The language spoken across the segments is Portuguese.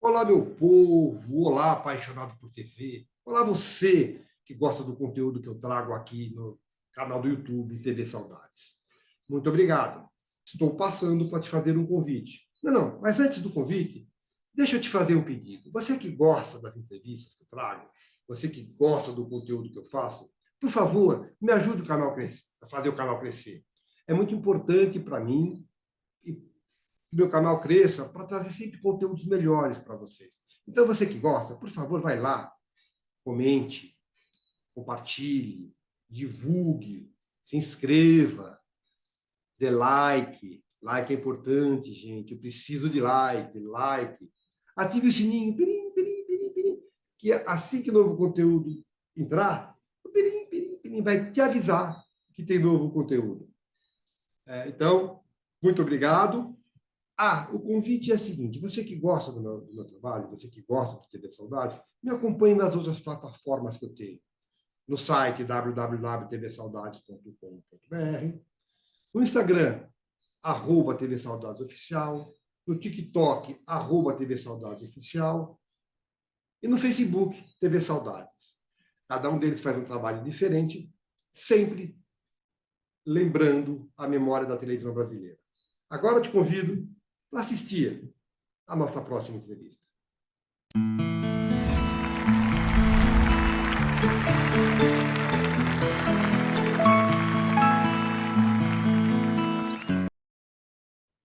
Olá, meu povo! Olá, apaixonado por TV! Olá, você que gosta do conteúdo que eu trago aqui no canal do YouTube TV Saudades. Muito obrigado. Estou passando para te fazer um convite. Não, mas antes do convite, deixa eu te fazer um pedido. Você que gosta das entrevistas que eu trago, você que gosta do conteúdo que eu faço, por favor, me ajude a fazer o canal crescer. É muito importante para mim e que meu canal cresça para trazer sempre conteúdos melhores para vocês. Então, você que gosta, por favor, vai lá, comente, compartilhe, divulgue, se inscreva, dê like. Like é importante, gente. Eu preciso de like. Ative o sininho, pirim, pirim, pirim, pirim, que assim que novo conteúdo entrar, o pirim, pirim, pirim vai te avisar que tem novo conteúdo. Então, muito obrigado. O convite é o seguinte: você que gosta do meu trabalho, você que gosta do TV Saudades, me acompanhe nas outras plataformas que eu tenho. No site www.tvsaudades.com.br, no Instagram, @TV Saudades Oficial, no TikTok, @TV Saudades Oficial, e no Facebook, TV Saudades. Cada um deles faz um trabalho diferente, sempre lembrando a memória da televisão brasileira. Agora eu te convido para assistir a nossa próxima entrevista.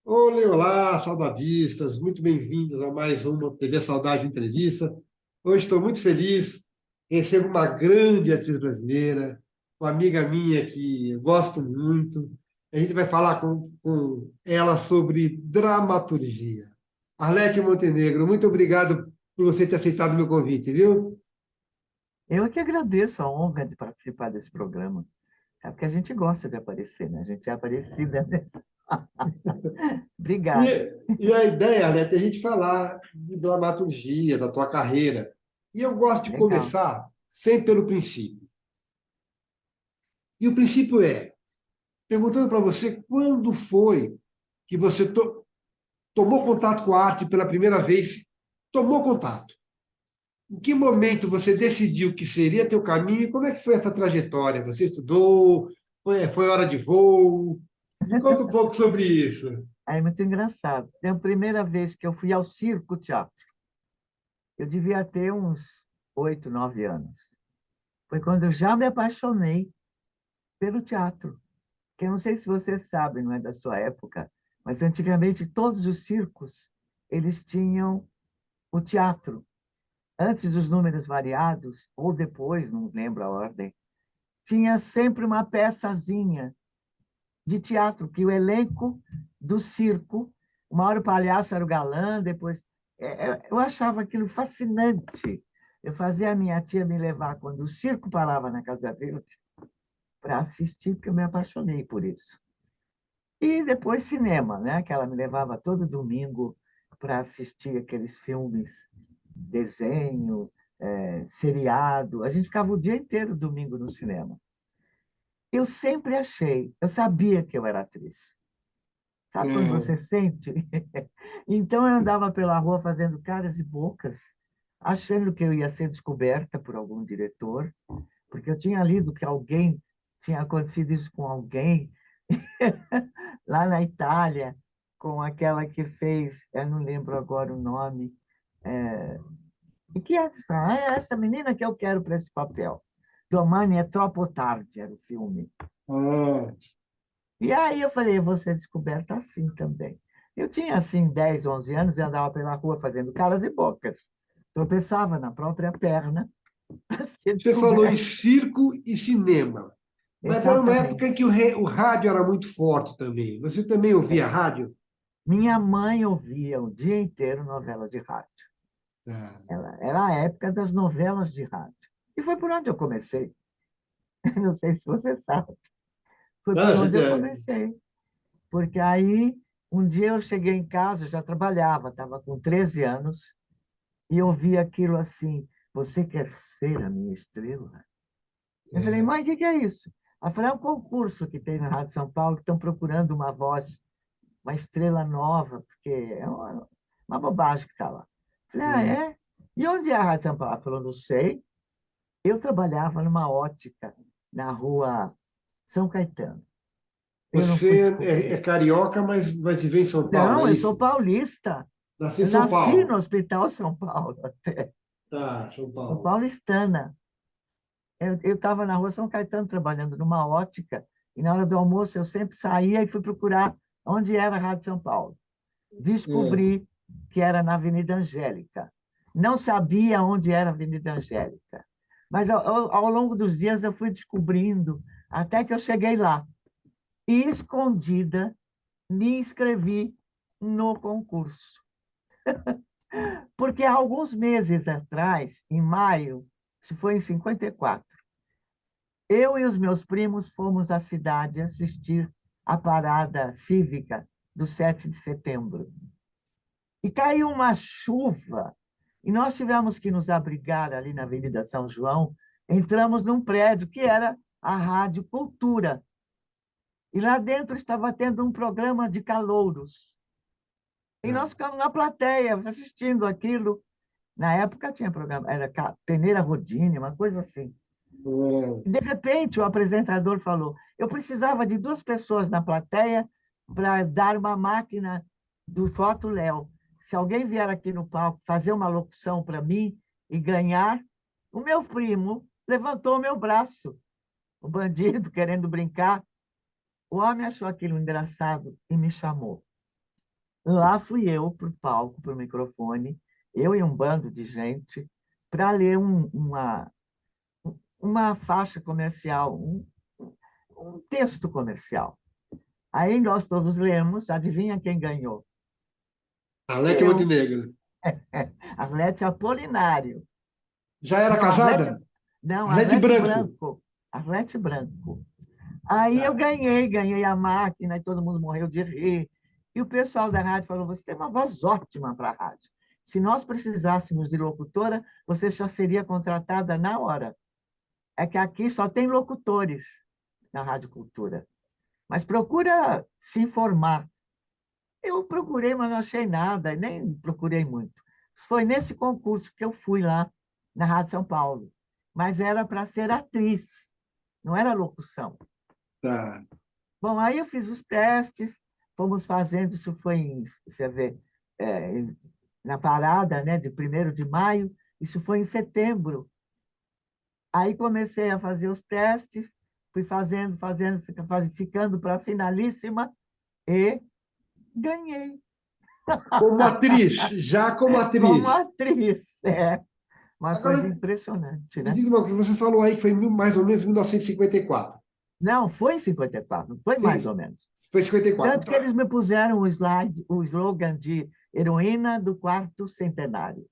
Olá, saudadistas, muito bem-vindos a mais uma TV Saudade Entrevista. Hoje estou muito feliz, recebo uma grande atriz brasileira, uma amiga minha que eu gosto muito. A gente vai falar com ela sobre dramaturgia. Arlete Montenegro, muito obrigado por você ter aceitado o meu convite, viu? Eu é que agradeço a honra de participar desse programa. É porque a gente gosta de aparecer, né? A gente é aparecida, né? Obrigada. E a ideia, Arlete, é a gente falar de dramaturgia, da tua carreira. E eu gosto de Legal. começar sempre pelo princípio. E o princípio é, perguntando para você quando foi que você tomou contato com a arte pela primeira vez, tomou contato. Em que momento você decidiu que seria teu caminho e como é que foi essa trajetória? Você estudou? Foi hora de voo? Me conta um pouco sobre isso. Aí é muito engraçado. É a primeira vez que eu fui ao Circo Teatro. Eu devia ter uns 8, 9 anos. Foi quando eu já me apaixonei pelo teatro. Que eu não sei se você sabe, não é da sua época, mas antigamente todos os circos, eles tinham o teatro. Antes dos números variados, ou depois, não lembro a ordem, tinha sempre uma peçazinha de teatro, que o elenco do circo, uma hora o palhaço era o galã, depois... Eu achava aquilo fascinante. Eu fazia a minha tia me levar quando o circo parava na Casa Verde para assistir, porque eu me apaixonei por isso. E depois cinema, né? Que ela me levava todo domingo para assistir aqueles filmes, desenho, seriado. A gente ficava o dia inteiro domingo no cinema. Eu sempre achei, eu sabia que eu era atriz. Sabe quando É, você sente? Então eu andava pela rua fazendo caras e bocas, achando que eu ia ser descoberta por algum diretor, porque eu tinha lido que alguém tinha acontecido isso com alguém lá na Itália, com aquela que fez, eu não lembro agora o nome, e que é essa menina que eu quero para esse papel. Domani é troppo tardi, era o filme. ah, E aí eu falei, eu vou ser descoberta assim também. Eu tinha, assim, 10, 11 anos e andava pela rua fazendo caras e bocas. Tropeçava na própria perna para ser você falou em descoberta. circo e cinema. Mas era uma época Exatamente. em que o rádio era muito forte também. Você também ouvia rádio? Minha mãe ouvia o dia inteiro novela de rádio. Ah, Era a época das novelas de rádio. E foi por onde eu comecei. Não sei se você sabe. Foi não, por onde gente, eu comecei. Porque aí, um dia eu cheguei em casa, eu já trabalhava, estava com 13 anos, e eu vi aquilo assim: você quer ser a minha estrela? Eu falei, é, mãe, o que é isso? Ela falou, é um concurso que tem na Rádio São Paulo, que estão procurando uma voz, uma estrela nova, porque é uma bobagem que está lá. Falei, ah, é? E onde é a Rádio São Paulo? Ela falou, não sei. Eu trabalhava numa ótica na rua São Caetano. Eu não fui Você é descobrir. carioca, mas vive em São Paulo, é Não, eu sou isso? paulista. Nasci em Eu São nasci no Paulo. Hospital São Paulo, até. Tá, São Sou Paulo. paulistana. Eu estava na rua São Caetano trabalhando numa ótica, e na hora do almoço eu sempre saía e fui procurar onde era a Rádio São Paulo. É. Descobri que era na Avenida Angélica. Não sabia onde era a Avenida Angélica. Mas ao longo dos dias eu fui descobrindo, até que eu cheguei lá. E, escondida, me inscrevi no concurso. Porque há alguns meses atrás, em maio, isso foi em 54, eu e os meus primos fomos à cidade assistir a parada cívica do 7 de setembro. E caiu uma chuva, e nós tivemos que nos abrigar ali na Avenida São João. Entramos num prédio que era a Rádio Cultura. E lá dentro estava tendo um programa de calouros. E nós Tá. ficamos na plateia assistindo aquilo. Na época tinha programa, era Peneira Rodini, uma coisa assim. É. De repente, o apresentador falou: eu precisava de duas pessoas na plateia para dar uma máquina do Foto Léo. Se alguém vier aqui no palco fazer uma locução para mim e ganhar, o meu primo levantou o meu braço, o bandido querendo brincar. O homem achou aquilo engraçado e me chamou. Lá fui eu para o palco, para o microfone, eu e um bando de gente, para ler uma faixa comercial, um texto comercial. Aí nós todos lemos, adivinha quem ganhou? Arlete Eu, Montenegro. Arlete Apolinário. Já era Não, casada? Arlete Arlete Branco. Branco. Arlete Branco. Aí eu Tá. ganhei a máquina e todo mundo morreu de rir. E o pessoal da rádio falou: você tem uma voz ótima para a rádio. Se nós precisássemos de locutora, você já seria contratada na hora. É que aqui só tem locutores na Rádio Cultura. Mas procura se informar. Eu procurei, mas não achei nada, nem procurei muito. Foi nesse concurso que eu fui lá na Rádio São Paulo. Mas era para ser atriz, não era locução. Tá. Bom, aí eu fiz os testes, fomos fazendo, isso foi você vê, na parada, né, de 1º de maio, isso foi em setembro. Aí comecei a fazer os testes, fui fazendo, ficando para a finalíssima e ganhei Como atriz, já como como atriz. atriz. É uma coisa Agora, impressionante, me né? diz uma coisa, você falou aí que foi mais ou menos 1954. Não, foi em 54, não foi Sim, mais ou menos. foi 54. Tanto que Então, eles me puseram o slogan de heroína do quarto centenário.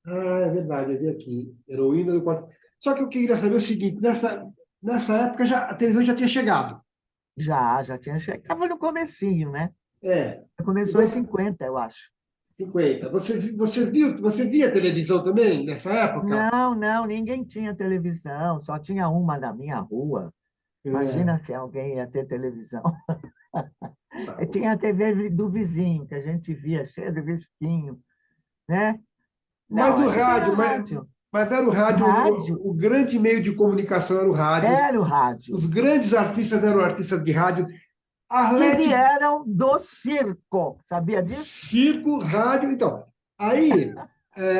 é verdade, eu vi aqui. Heroína do quarto. Só que eu queria saber o seguinte: nessa época a televisão já tinha chegado. Já tinha chegado. Estava no comecinho, né? É. E Começou em você, 50, eu acho. 50. Você via televisão também nessa época? Não, não, ninguém tinha televisão, só tinha uma na minha rua. É, Imagina se alguém ia ter televisão. tá E bom. tinha a TV do vizinho, que a gente via, cheia de risquinho, né? Mas Não, o a gente rádio, era rádio. mas era o O rádio, rádio o grande meio de comunicação era o rádio. era o rádio. Os grandes artistas eram artistas de rádio. Que Arlete, vieram do circo, sabia disso? circo, rádio. Então, aí,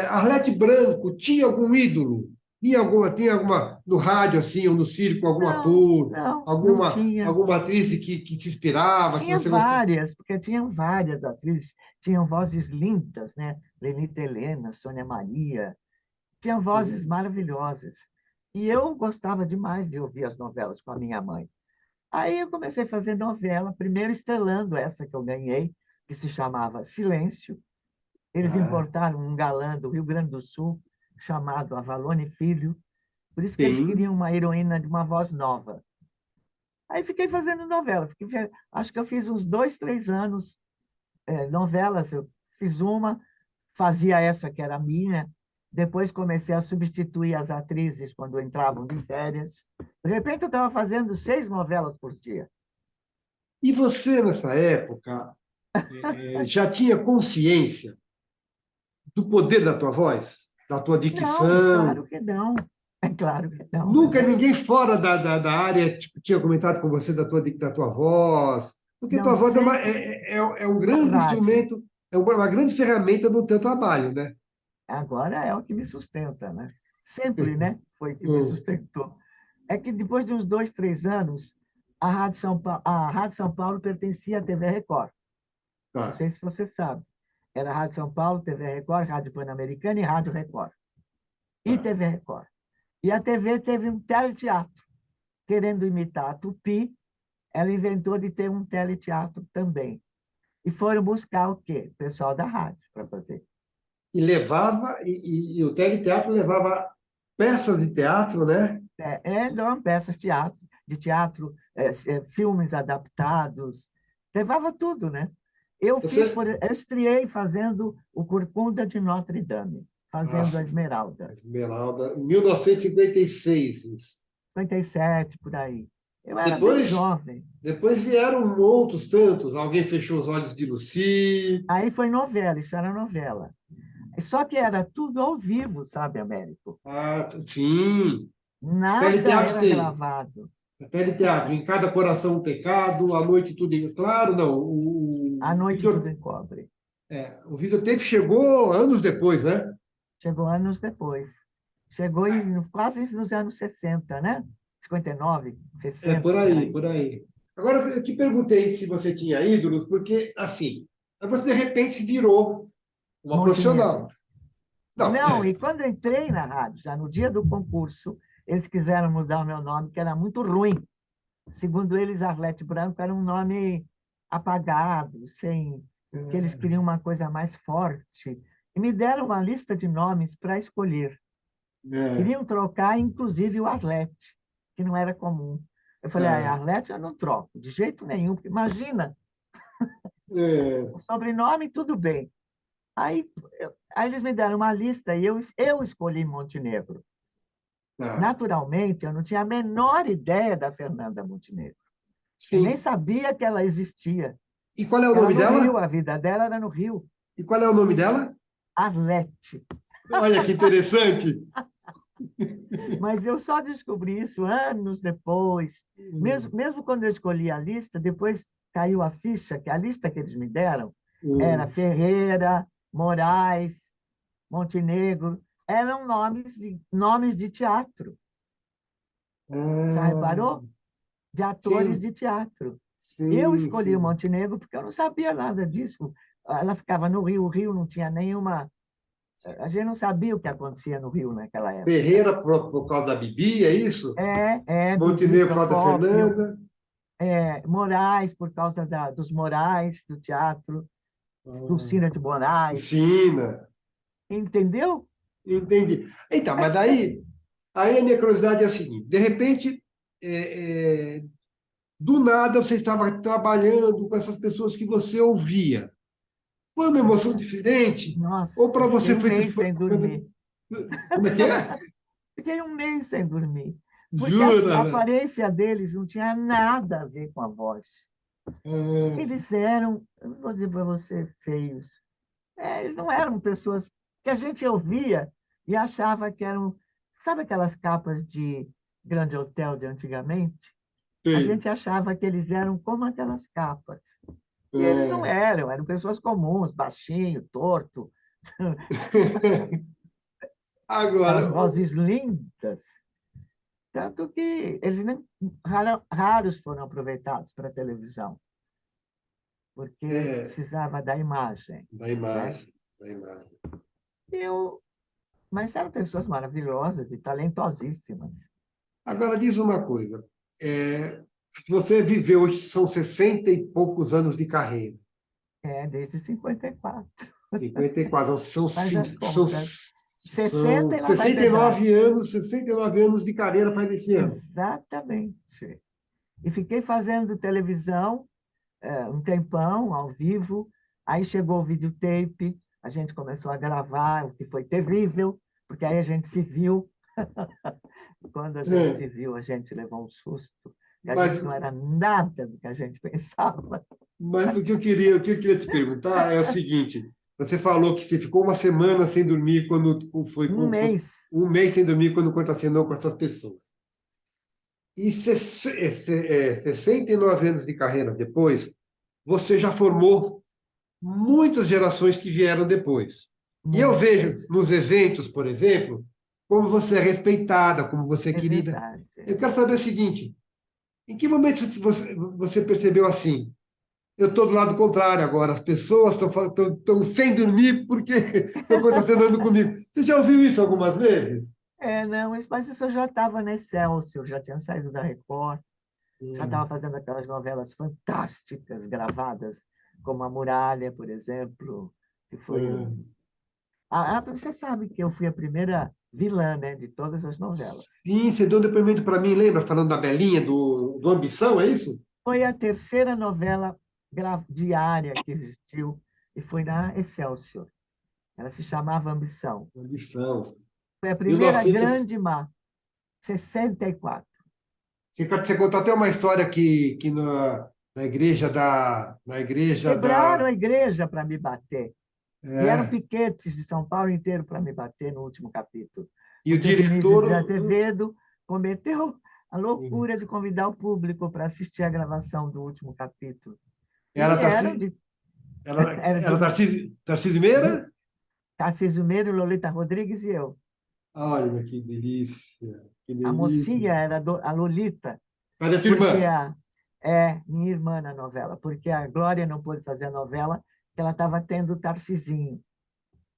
Arlete Branco tinha algum ídolo? Tinha alguma no rádio, assim, ou no circo, algum Não, ator, não tinha. alguma atriz que se inspirava, que Tinha você gostava? várias, porque tinham várias atrizes, tinham vozes lindas, né? Lenita Helena, Sônia Maria, tinham vozes maravilhosas. E eu gostava demais de ouvir as novelas com a minha mãe. Aí eu comecei a fazer novela, primeiro estrelando essa que eu ganhei, que se chamava Silêncio. Eles Ah, importaram um galã do Rio Grande do Sul, chamado Avalone Filho, por isso que eles sim. queriam uma heroína de uma voz nova. Aí fiquei fazendo novela, acho que eu fiz uns 2, 3 anos novelas. Eu fiz uma, fazia essa que era minha, depois comecei a substituir as atrizes quando entravam de férias. De repente, eu estava fazendo 6 novelas por dia. E você, nessa época, já tinha consciência do poder da tua voz, da tua Não, dicção? claro que não. É claro que não, Nunca né? ninguém fora da área tipo, tinha comentado com você da tua voz? Porque Não, tua voz sempre é um a grande rádio. instrumento, é uma grande ferramenta no teu trabalho, né? Agora é o que me sustenta, né? Sempre, né? Foi o que me Hum, sustentou. É que depois de uns 2, 3 anos, a Rádio São Paulo pertencia à TV Record. Não tá. sei se você sabe. Era a Rádio São Paulo, TV Record, Rádio Pan-Americana e Rádio Record. E Tá. TV Record. E a TV teve um teleteatro. Querendo imitar a Tupi, ela inventou de ter um teleteatro também. E foram buscar o quê? O pessoal da rádio para fazer. E levava, e o teleteatro levava peças de teatro, né? Eram peças de teatro, filmes adaptados, levava tudo, né? Você. Eu estreiei fazendo o Corcunda de Notre Dame, fazendo a Nossa, Esmeralda, Esmeralda, 1956, isso. 57 por aí. Eu era bem Depois, jovem. depois vieram outros tantos. Alguém fechou os olhos de Lucy. Aí foi novela, isso era novela. Só que era tudo ao vivo, sabe, Américo? Ah, sim. Nada Teleteatro era tem. gravado. Teleteatro, em cada coração um pecado, à noite tudo. Claro, não. À noite tudo encobre. O videotape chegou anos depois, né? Chegou anos depois. Chegou quase nos anos 60, né? 59, É 60, por por aí, aí. por aí. Agora, eu te perguntei se você tinha ídolos, porque, assim, você de repente virou uma Montenegro. profissional. Não, Não, e quando eu entrei na rádio, já no dia do concurso, eles quiseram mudar o meu nome, que era muito ruim. Segundo eles, Arlete Branco era um nome apagado, sem que eles queriam uma coisa mais forte. E me deram uma lista de nomes para escolher. é, Queriam trocar, inclusive, o Arlete, que não era comum. Eu falei, tá. Arlete eu não troco, de jeito nenhum, porque imagina, É, o sobrenome, tudo bem. Aí eles me deram uma lista e eu escolhi Montenegro. tá. Naturalmente, eu não tinha a menor ideia da Fernanda Montenegro. Eu nem Sim. sabia que ela existia. E qual é o Ela nome no Rio, dela? a vida dela era no Rio. E qual é o nome dela? Arlete. Olha que interessante. Mas eu só descobri isso anos depois. Hum, Mesmo quando eu escolhi a lista, depois caiu a ficha, que a lista que eles me deram era hum. Ferreira, Moraes, Montenegro, eram nomes de teatro. Já Ah, reparou? De atores sim, de teatro. Eu sim, escolhi o sim. Montenegro porque eu não sabia nada disso. Ela ficava no Rio, o Rio não tinha nenhuma. A gente não sabia o que acontecia no Rio naquela época. Ferreira por causa da Bibi, é isso? Bibi Montenegro por causa da Procópio, Fernanda. Moraes, por causa dos Moraes, do teatro, Ah, Dulcina de Moraes. Lucina. Entendeu? Entendi. Então, mas aí a minha curiosidade é a seguinte: de repente, é, é, do nada você estava trabalhando com essas pessoas que você ouvia. Foi uma emoção diferente? Ou Nossa, para você fiquei um mês sem dormir. como é que é? Fiquei um mês sem dormir. Porque a Jura? Né? aparência deles não tinha nada a ver com a voz. Ah, Eles eram, eu não vou dizer para você, feios. Eles não eram pessoas que a gente ouvia e achava que eram. Sabe aquelas capas de grande hotel de antigamente? A sei. gente achava que eles eram como aquelas capas. E eles não Ah. eram pessoas comuns, baixinho, torto, Agora, aquelas vozes lindas. Tanto que eles nem, raros foram aproveitados para a televisão, porque é, precisava da imagem, da né? imagem, da imagem. Eu, mas eram pessoas maravilhosas e talentosíssimas. Agora diz uma coisa. É, você viveu, hoje são 60 e poucos anos de carreira. Desde 54. 54, Faz as contas. 60 e são lá vai pedrada. 69 anos de carreira faz esse ano. Exatamente. E fiquei fazendo televisão um tempão, ao vivo. Aí chegou o videotape, a gente começou a gravar, o que foi terrível, porque aí a gente se viu. Quando a gente É, se viu, a gente levou um susto, que a gente não mas, era nada do que a gente pensava. mas o que eu queria te perguntar é o seguinte: Você falou que você ficou uma semana sem dormir quando foi Um mês. um mês sem dormir quando contracenou com essas pessoas. E 69 anos de carreira depois, você já formou muitas gerações que vieram depois. E eu vejo Muitas. nos eventos, por exemplo, como você é respeitada, como você é É querida. verdade. Eu quero saber o seguinte: em que momento você percebeu assim? Eu estou do lado contrário agora. As pessoas estão sem dormir porque estão contracenando comigo. Você já ouviu isso algumas vezes? Não, mas isso eu já estava na Excelsior, já tinha saído da Record, já estava Hum, fazendo aquelas novelas fantásticas gravadas, como A Muralha, por exemplo, que foi um... hum. Você sabe que eu fui a primeira vilã, né, de todas as novelas. Sim, você deu um depoimento para mim, lembra? Falando da Belinha, do Ambição, é isso? Foi a terceira novela diária que existiu e foi na Excelsior. Ela se chamava Ambição. Ambição. Foi a primeira 1900. grande má, 64. Você contou até uma história que na igreja Quebraram da a igreja para me bater. Vieram é, piquetes de São Paulo inteiro para me bater no último capítulo. e o Porque Vinícius diretor de Azevedo cometeu a loucura de convidar o público para assistir a gravação do último capítulo. era E Tarcísio, era era Tarcísio de Meira? Tarcísio Meira, Lolita Rodrigues e eu. Olha que delícia, que A delícia. mocinha era a Lolita, Cadê a tua irmã? porque é minha irmã na novela, porque a Glória não pôde fazer a novela, porque ela estava tendo o Tarcisinho.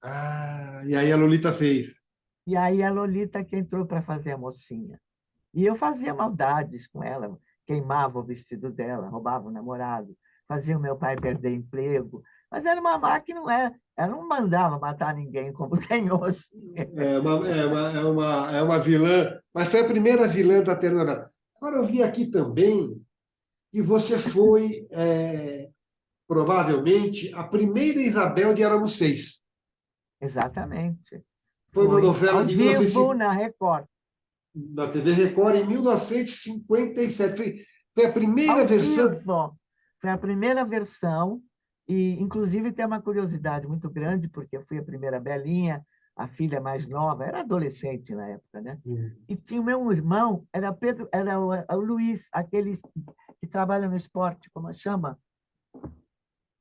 Ah, e aí a Lolita fez. E aí a Lolita que entrou para fazer a mocinha. E eu fazia maldades com ela, queimava o vestido dela, roubava o namorado, fazia o meu pai perder emprego. Mas era uma máquina, não era, ela não mandava matar ninguém como tem hoje. É uma vilã, mas foi a primeira vilã da telenovela. Agora eu vi aqui também que você foi, provavelmente, a primeira Isabel de Aramucês. Exatamente. Foi uma Foi novela ao de vivo 1950, na Record. na TV Record em 1957. Foi a primeira Ao versão. vivo. Foi a primeira versão, e inclusive tem uma curiosidade muito grande, porque eu fui a primeira Belinha, a filha mais nova, era adolescente na época, né? E tinha o meu irmão, era Pedro, era o Luiz, aquele que trabalha no esporte, como chama?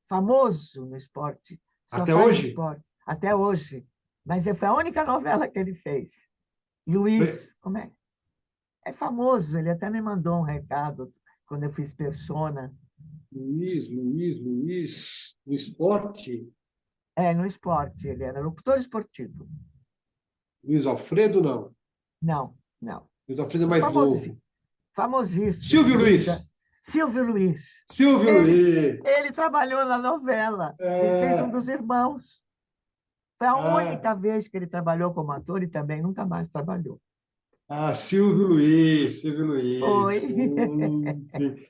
Famoso no esporte, só Até faz hoje? esporte, até hoje. Mas foi a única novela que ele fez. Foi- Luiz, como é? É famoso, ele até me mandou um recado quando eu fiz Persona. Luiz, no esporte. No esporte, ele era locutor esportivo. Luiz Alfredo, não. Não, não. Luiz Alfredo é mais novo. Famosíssimo, Silvio filho Luiz. da Silvio Luiz. Silvio Ele, Luiz. ele trabalhou na novela. Ele fez um É, dos irmãos. Foi a ah, única vez que ele trabalhou como ator e também nunca mais trabalhou. Silvio Luiz, Silvio Luiz. Foi. Sim.